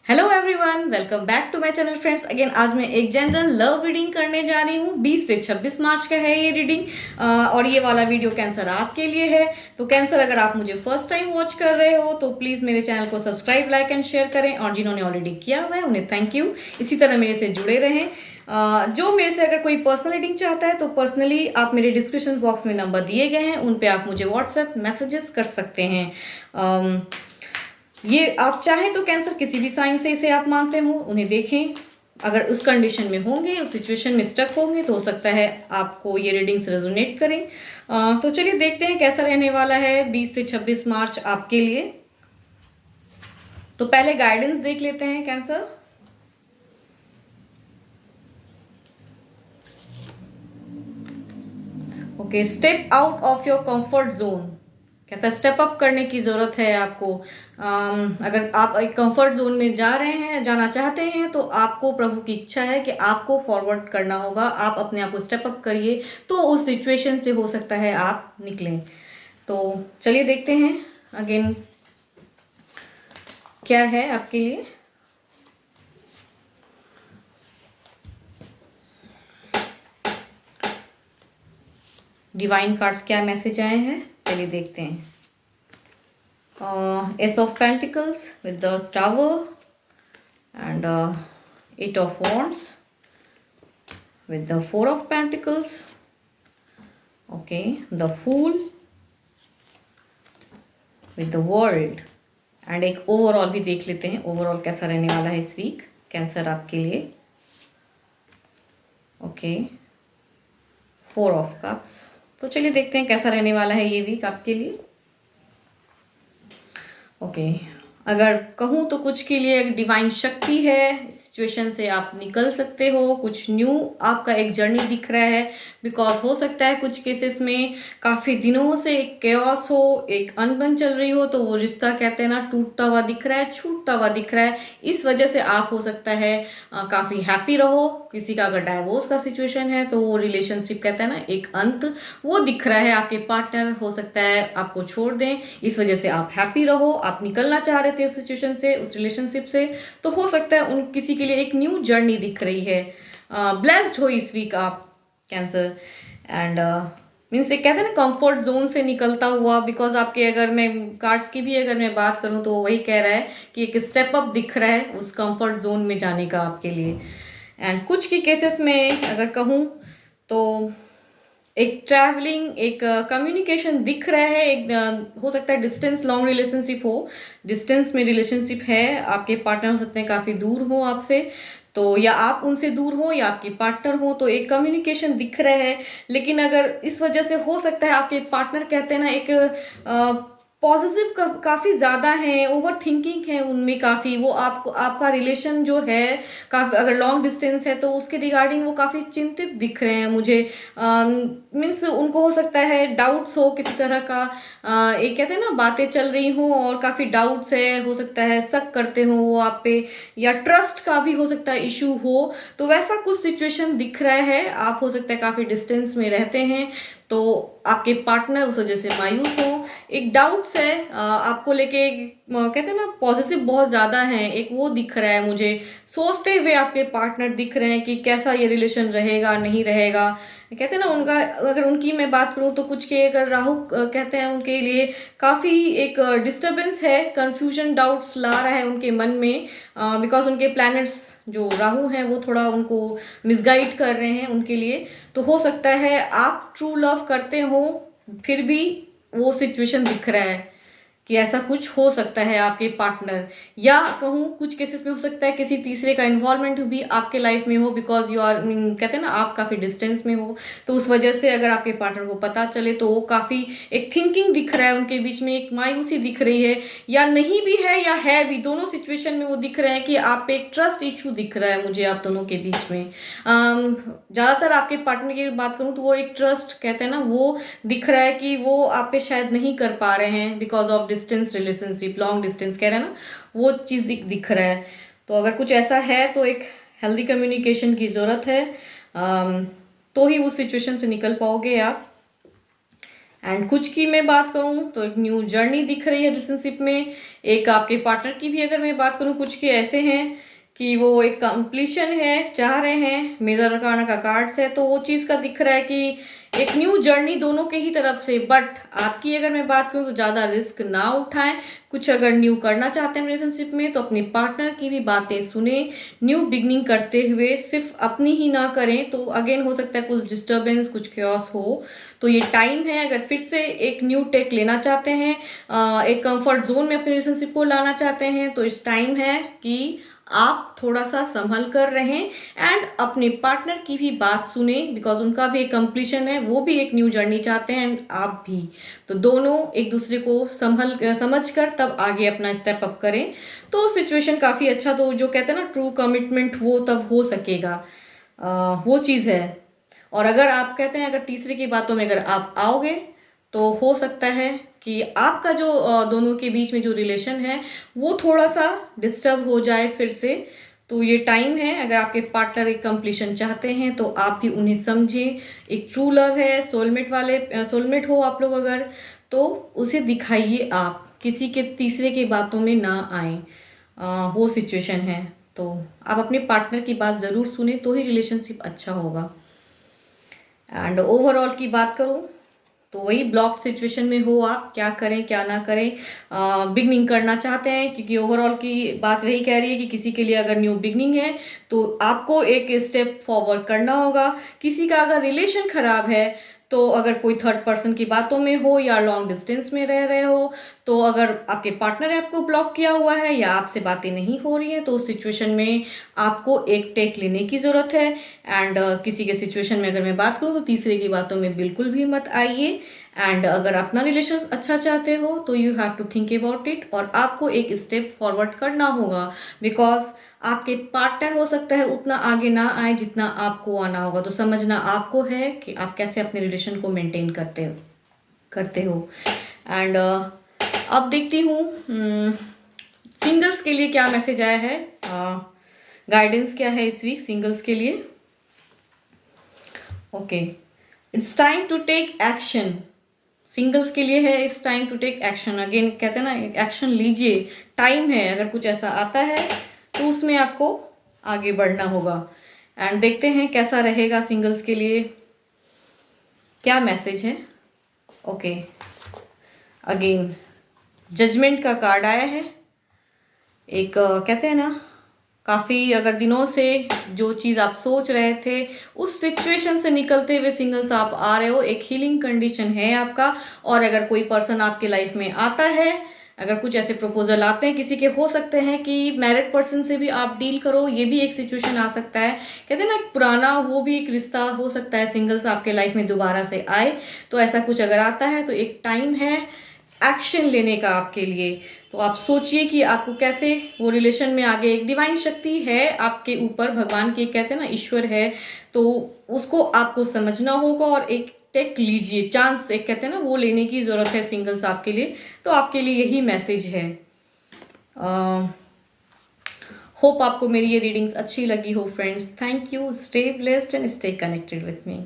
Hello everyone, welcome back to my channel friends. Again आज मैं एक जनरल लव रीडिंग करने जा रही हूँ। 20 से 26 मार्च का है ये रीडिंग और ये वाला वीडियो कैंसर आपके लिए है। तो कैंसर, अगर आप मुझे फर्स्ट टाइम वॉच कर रहे हो तो प्लीज़ मेरे चैनल को सब्सक्राइब, लाइक एंड शेयर करें, और जिन्होंने ऑलरेडी किया हुआ है उन्हें थैंक यू। इसी तरह मेरे से जुड़े रहें। जो मेरे से अगर कोई पर्सनल रीडिंग चाहता है तो पर्सनली आप मेरे डिस्क्रिप्शन बॉक्स में नंबर दिए गए हैं, उन पे आप मुझे व्हाट्सएप मैसेजेस कर सकते हैं। ये आप चाहें तो कैंसर किसी भी साइन से इसे आप मानते हो उन्हें देखें। अगर उस कंडीशन में होंगे, उस सिचुएशन में स्टक होंगे, तो हो सकता है आपको ये रीडिंग्स रेजोनेट करें। तो चलिए देखते हैं कैसा रहने वाला है 20 से 26 मार्च आपके लिए। तो पहले गाइडेंस देख लेते हैं cancer. Okay, step out of your comfort zone. कहता है स्टेप अप करने की ज़रूरत है आपको। अगर आप एक कंफर्ट जोन में जा रहे हैं, जाना चाहते हैं, तो आपको प्रभु की इच्छा है कि आपको फॉरवर्ड करना होगा। आप अपने आप को स्टेप अप करिए तो उस सिचुएशन से हो सकता है आप निकलें। तो चलिए देखते हैं अगेन क्या है आपके लिए। डिवाइन कार्ड्स क्या मैसेज आए हैं, चलिए देखते हैं। Ace of Pentacles with the Tower and Eight of Wands with the Four of Pentacles. Okay, the Fool with the World. And एक ओवरऑल भी देख लेते हैं, ओवरऑल कैसा रहने वाला है इस वीक कैंसर आपके लिए। Okay, four of cups. तो चलिए देखते हैं कैसा रहने वाला है ये वीक आपके लिए। ओके, अगर कहूँ तो कुछ के लिए एक डिवाइन शक्ति है, सिचुएशन से आप निकल सकते हो, कुछ न्यू आपका एक जर्नी दिख रहा है। बिकॉज हो सकता है कुछ केसेस में काफ़ी दिनों से एक केओस हो, एक अनबन चल रही हो, तो वो रिश्ता कहते हैं ना टूटता हुआ दिख रहा है, छूटता हुआ दिख रहा है। इस वजह से आप हो सकता है काफ़ी हैप्पी रहो। किसी का अगर डाइवोर्स का सिचुएशन है तो वो रिलेशनशिप कहते हैं ना एक अंत वो दिख रहा है। आपके पार्टनर हो सकता है आपको छोड़ दें, इस वजह से आप हैप्पी रहो, आप निकलना चाह रहे थे उस सिचुएशन से, उस रिलेशनशिप से। तो हो सकता है उन किसी के लिए एक न्यू जर्नी दिख रही है। ब्लेस्ड हो इस वीक आप कैंसर। एंड मीन्स एक कहते हैं ना कंफर्ट जोन से निकलता हुआ। बिकॉज आपके अगर मैं कार्ड्स की भी अगर मैं बात करूं तो वही कह रहा है कि एक स्टेप अप दिख रहा है उस कंफर्ट जोन में जाने का आपके लिए। एंड कुछ के केसेस में अगर कहूँ तो एक ट्रैवलिंग, एक कम्युनिकेशन दिख रहा है। एक हो सकता है डिस्टेंस लॉन्ग रिलेशनशिप हो, डिस्टेंस में रिलेशनशिप है। आपके पार्टनर हो सकते हैं काफ़ी दूर हो आपसे, तो या आप उनसे दूर हो या आपके पार्टनर हो, तो एक कम्युनिकेशन दिख रहा है। लेकिन अगर इस वजह से हो सकता है आपके पार्टनर कहते हैं ना एक पॉजिटिव काफ़ी ज़्यादा है, ओवर थिंकिंग है उनमें काफ़ी। वो आपको आपका रिलेशन जो है काफ़ी, अगर लॉन्ग डिस्टेंस है तो उसके रिगार्डिंग वो काफ़ी चिंतित दिख रहे हैं मुझे। मीन्स उनको हो सकता है डाउट्स हो किसी तरह का। एक कहते हैं ना बातें चल रही हो और काफ़ी डाउट्स है, हो सकता है शक करते हो वो आप पे, या ट्रस्ट का भी हो सकता है इशू हो। तो वैसा कुछ सिचुएशन दिख रहा है। आप हो सकता है काफ़ी डिस्टेंस में रहते हैं, तो आपके पार्टनर उस वजह से मायूस हो, एक डाउट्स है आपको लेके। कहते हैं ना पॉजिटिव बहुत ज़्यादा है, एक वो दिख रहा है मुझे। सोचते हुए आपके पार्टनर दिख रहे हैं कि कैसा ये रिलेशन रहेगा नहीं रहेगा। कहते हैं ना उनका, अगर उनकी मैं बात करूँ तो कुछ के अगर राहु कहते हैं उनके लिए काफ़ी एक डिस्टर्बेंस है, कंफ्यूजन डाउट्स ला रहा है उनके मन में। बिकॉज उनके प्लैनेट्स जो राहु हैं वो थोड़ा उनको मिसगाइड कर रहे हैं उनके लिए। तो हो सकता है आप ट्रू लव करते हो फिर भी वो सिचुएशन दिख रहा है कि ऐसा कुछ हो सकता है आपके पार्टनर, या कहूँ कुछ केसेस में हो सकता है किसी तीसरे का इन्वॉल्वमेंट भी आपके लाइफ में हो। बिकॉज यू आर कहते हैं ना आप काफ़ी डिस्टेंस में हो, तो उस वजह से अगर आपके पार्टनर को पता चले तो वो काफ़ी एक थिंकिंग दिख रहा है उनके बीच में, एक मायूसी दिख रही है, या नहीं भी है या है भी, दोनों सिचुएशन में वो दिख रहे हैं कि आप पे एक ट्रस्ट इशू दिख रहा है मुझे आप दोनों के बीच में। ज़्यादातर आपके पार्टनर की बात करूँ तो वो एक ट्रस्ट कहते हैं ना वो दिख रहा है कि वो आप पे शायद नहीं कर पा रहे हैं because of distance relationship, long distance कह रहे हैं ना, वो चीज़ दिख रहा है। तो अगर कुछ ऐसा है तो एक हेल्दी कम्युनिकेशन की ज़रूरत है, तो ही उस सिचुएशन से निकल पाओगे आप। एंड कुछ की मैं बात करूँ तो एक न्यू जर्नी दिख रही है रिलेशनशिप में। एक आपके पार्टनर की भी अगर मैं बात करूँ, कुछ के ऐसे हैं कि वो एक कंप्लीशन है चाह रहे हैं, मेजर अरकाना का कार्ड्स है, तो वो चीज़ का दिख रहा है कि एक न्यू जर्नी दोनों के ही तरफ से। बट आपकी अगर मैं बात करूँ तो ज़्यादा रिस्क ना उठाएं। कुछ अगर न्यू करना चाहते हैं रिलेशनशिप में तो अपने पार्टनर की भी बातें सुने। न्यू बिगनिंग करते हुए सिर्फ अपनी ही ना करें, तो अगेन हो सकता है कुछ डिस्टर्बेंस, कुछ क्योस हो। तो ये टाइम है, अगर फिर से एक न्यू टेक लेना चाहते हैं, एक कंफर्ट जोन में अपने रिलेशनशिप को लाना चाहते हैं, तो इस टाइम है कि आप थोड़ा सा संभल कर रहें एंड अपने पार्टनर की भी बात सुने, बिकॉज उनका भी एक कंप्लीशन है, वो भी एक न्यू जर्नी चाहते हैं एंड आप भी। तो दोनों एक दूसरे को समझ कर तब आगे अपना स्टेप अप करें, तो सिचुएशन काफ़ी अच्छा, तो जो कहते हैं ना ट्रू कमिटमेंट, वो तब हो सकेगा। वो चीज़ है। और अगर आप कहते हैं अगर तीसरे की बातों में अगर आप आओगे तो हो सकता है कि आपका जो दोनों के बीच में जो रिलेशन है वो थोड़ा सा डिस्टर्ब हो जाए फिर से। तो ये टाइम है, अगर आपके पार्टनर एक कंप्लीशन चाहते हैं तो आप भी उन्हें समझें। एक ट्रू लव है, सोलमेट हो आप लोग अगर, तो उसे दिखाइए, आप किसी के तीसरे की बातों में ना आए। वो सिचुएशन है, तो आप अपने पार्टनर की बात ज़रूर सुने तो ही रिलेशनशिप अच्छा होगा। एंड ओवरऑल की बात करूँ तो वही ब्लॉक सिचुएशन में हो, आप क्या करें क्या ना करें। बिगनिंग करना चाहते हैं, क्योंकि ओवरऑल की बात वही कह रही है कि किसी के लिए अगर न्यू बिगनिंग है तो आपको एक स्टेप फॉरवर्ड करना होगा। किसी का अगर रिलेशन खराब है, तो अगर कोई थर्ड पर्सन की बातों में हो या लॉन्ग डिस्टेंस में रह रहे हो, तो अगर आपके पार्टनर ने आपको ब्लॉक किया हुआ है या आपसे बातें नहीं हो रही हैं, तो उस सिचुएशन में आपको एक टेक लेने की ज़रूरत है। एंड किसी के सिचुएशन में अगर मैं बात करूँ तो तीसरे की बातों में बिल्कुल भी मत आइए। एंड अगर अपना रिलेशन अच्छा चाहते हो तो you have to think about it, और आपको एक स्टेप फॉरवर्ड करना होगा, बिकॉज आपके पार्टनर हो सकता है उतना आगे ना आए जितना आपको आना होगा। तो समझना आपको है कि आप कैसे अपने रिलेशन को मेंटेन करते हो। एंड अब देखती हूँ सिंगल्स के लिए क्या मैसेज आया है, गाइडेंस क्या है इस वीक सिंगल्स के लिए। Okay, it's time to take action. Singles के लिए है it's time to take action. Again कहते हैं ना, एक्शन लीजिए, टाइम है। अगर कुछ ऐसा आता है तो उसमें आपको आगे बढ़ना होगा। एंड देखते हैं कैसा रहेगा सिंगल्स के लिए, क्या मैसेज है। ओके, अगेन जजमेंट का कार्ड आया है। एक कहते हैं ना, काफ़ी अगर दिनों से जो चीज़ आप सोच रहे थे उस सिचुएशन से निकलते हुए सिंगल्स आप आ रहे हो। एक हीलिंग कंडीशन है आपका। और अगर कोई पर्सन आपके लाइफ में आता है, अगर कुछ ऐसे प्रपोजल आते हैं, किसी के हो सकते हैं कि मैरिड पर्सन से भी आप डील करो, ये भी एक सिचुएशन आ सकता है। कहते हैं ना, पुराना वो भी एक रिश्ता हो सकता है सिंगल्स आपके लाइफ में दोबारा से आए। तो ऐसा कुछ अगर आता है तो एक टाइम है एक्शन लेने का आपके लिए। तो आप सोचिए कि आपको कैसे वो रिलेशन में आगे, एक डिवाइन शक्ति है आपके ऊपर, भगवान की कहते हैं ना ईश्वर है, तो उसको आपको समझना होगा और एक टेक लीजिए, चांस एक कहते हैं ना वो लेने की ज़रूरत है सिंगल्स आपके लिए। तो आपके लिए यही मैसेज है। होप आपको मेरी ये रीडिंग्स अच्छी लगी हो friends. Thank you, stay blessed and stay connected with me.